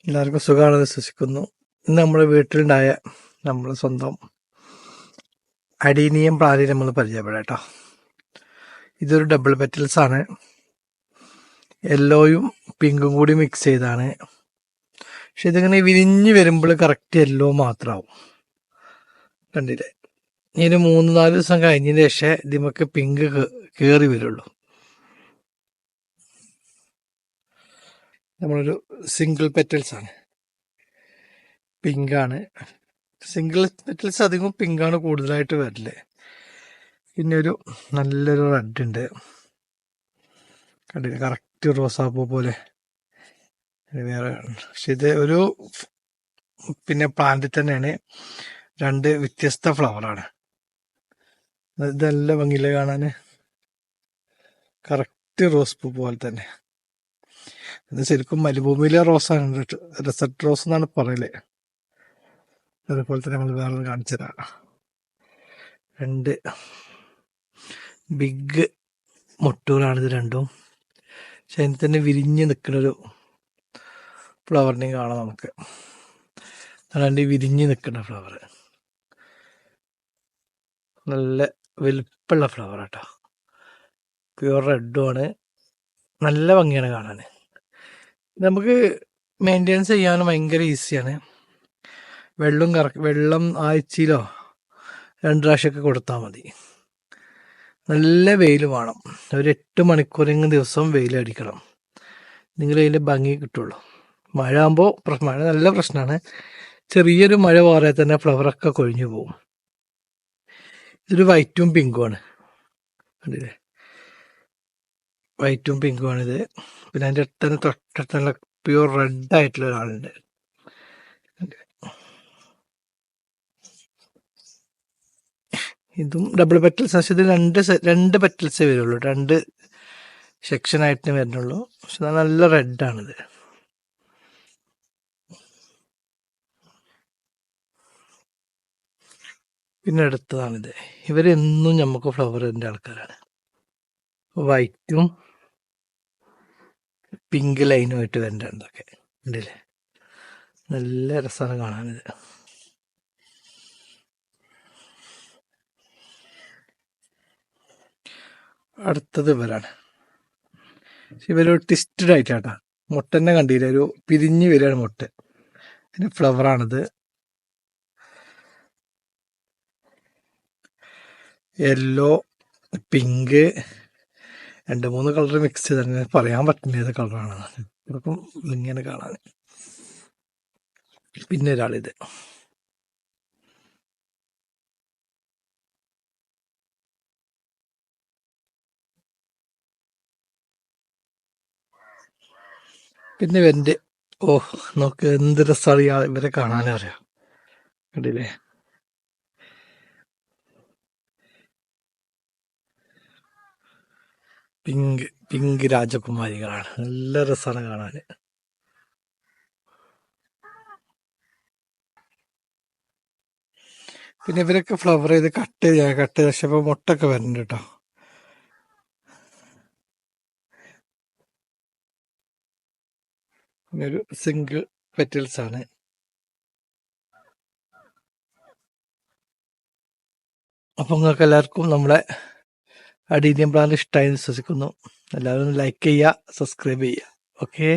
എല്ലാവർക്കും സുഖമാണെന്ന് വിശ്വസിക്കുന്നു. ഇന്ന് നമ്മുടെ വീട്ടിലുണ്ടായ നമ്മൾ സ്വന്തം അഡീനിയം പ്ലാന്റ് നമ്മൾ പരിചയപ്പെടാം കേട്ടോ. ഇതൊരു ഡബിൾ പെറ്റൽസ് ആണ്. യെല്ലോയും പിങ്കും കൂടി മിക്സ് ചെയ്താണ്. പക്ഷെ ഇതിങ്ങനെ വിരിഞ്ഞ് വരുമ്പോൾ കറക്റ്റ് യെല്ലോ മാത്രമാവും. കണ്ടില്ലേ? ഇനി 3-4 ദിവസം കഴിഞ്ഞതിന് ശേഷം ഇതിമൊക്കെ പിങ്ക് കയറി വരുള്ളൂ. നമ്മളൊരു സിംഗിൾ പെറ്റൽസ് ആണ്, പിങ്കാണ്. സിംഗിൾ പെറ്റൽസ് അധികം പിങ്കാണ് കൂടുതലായിട്ട് വരില്ലേ. പിന്നെ ഒരു നല്ലൊരു റെഡ് ഉണ്ട്, കണ്ടില്ല? കറക്റ്റ് റോസാപ്പൂ പോലെ വേറെ. പക്ഷെ ഇത് ഒരു പിന്നെ പ്ലാന്റിൽ തന്നെയാണ്, 2 വ്യത്യസ്ത ഫ്ലവറാണ്. ഇതെല്ലാം ഭംഗിയില്ല കാണാന്, കറക്റ്റ് റോസ് പൂ പോലെ തന്നെ. ഇത് ശരിക്കും മരുഭൂമിയിലെ റോസാണ്, ഡെസർട്ട് റോസ് എന്നാണ് പറയല്. അതുപോലെ തന്നെ നമ്മൾ വേറെ കാണിച്ചു തരാം. 2 ബിഗ് മുട്ടുകളാണിത് രണ്ടും. പക്ഷെ അതിന് തന്നെ വിരിഞ്ഞ് നിൽക്കുന്നൊരു ഫ്ലവറിനെയും കാണാം നമുക്ക്. അതാണ്ട് വിരിഞ്ഞ് നിൽക്കുന്ന ഫ്ലവർ നല്ല വലുപ്പമുള്ള ഫ്ലവർ കേട്ടോ. പ്യുവർ റെഡും ആണ്, നല്ല ഭംഗിയാണ് കാണാൻ. നമുക്ക് മെയിൻറ്റെയിൻസ് ചെയ്യാനും ഭയങ്കര ഈസിയാണ്. വെള്ളം ആഴ്ചയിലോ 2 പ്രാവശ്യമൊക്കെ കൊടുത്താൽ മതി. നല്ല വെയിൽ വേണം, ഒരു 8 മണിക്കൂറെങ്കിലും ദിവസം വെയിലടിക്കണം, നിങ്ങൾ അതിൻ്റെ ഭംഗി കിട്ടുള്ളൂ. മഴ ആകുമ്പോൾ മഴ നല്ല പ്രശ്നമാണ്. ചെറിയൊരു മഴ മാറിയാൽ തന്നെ ഫ്ലവറൊക്കെ കൊഴിഞ്ഞു പോകും. ഇതൊരു വൈറ്റും പിങ്കുമാണ്, കണ്ടില്ലേ? വൈറ്റും പിങ്കുമാണിത്. പിന്നെ അതിൻ്റെ അടുത്ത് തൊട്ടടുത്തുള്ള പ്യൂർ റെഡ് ആയിട്ടുള്ള ഒരാളുണ്ട്. ഇതും ഡബിൾ പെറ്റൽസ്. പക്ഷെ ഇത് രണ്ട് പെറ്റൽസേ വരുള്ളൂ, 2 സെക്ഷനായിട്ട് വരുന്നുള്ളൂ. പക്ഷെ നല്ല റെഡാണിത്. പിന്നെ അടുത്തതാണിത്. ഇവരെന്നും നമുക്ക് ഫ്ലവറിൻ്റെ ആൾക്കാരാണ്. വൈറ്റും പിങ്ക് ലൈനുമായിട്ട് വരേണ്ടതൊക്കെ ഉണ്ടല്ലേ, നല്ല രസമാണ് കാണാനിത്. അടുത്തത് ഇവരാണ്. ഇവരൊരു ട്വിസ്റ്റഡ് ആയിട്ടാട്ടാ. മുട്ട തന്നെ കണ്ടില്ല, ഒരു പിരിഞ്ഞ് വരികയാണ് മുട്ട. അതിന് ഫ്ലവറാണിത്. യെല്ലോ, പിങ്ക്, 2-3 കളർ മിക്സ് ചെയ്ത് പറയാൻ പറ്റുന്ന ഏത് കളറാണ്. ഇവർക്കും ഇങ്ങനെ കാണാൻ. പിന്നെ ഒരാളിത്, പിന്നെ ഇവൻ്റെ നോക്ക് എന്ത് രസമാണ് ഇവരെ കാണാനും അറിയാം, കണ്ടില്ലേ? പിങ്ക് രാജകുമാരികളാണ്, നല്ല രസമാണ് കാണാൻ. പിന്നെ ഇവരൊക്കെ ഫ്ലവർ ചെയ്ത് കട്ട് ചെയ്ത് പക്ഷെ ഇപ്പോൾ മുട്ടൊക്കെ വരുന്നുണ്ട് കേട്ടോ. പിന്നെ ഒരു സിംഗിൾ പെറ്റൽസ് ആണ്. അപ്പം നിങ്ങൾക്ക് എല്ലാവർക്കും നമ്മളെ അഡീനിയം പ്ലാന്റ് ഇഷ്ടമായി വിശ്വസിക്കുന്നു. എല്ലാവരും ലൈക്ക് ചെയ്യുക, സബ്സ്ക്രൈബ് ചെയ്യുക. ഓക്കെ.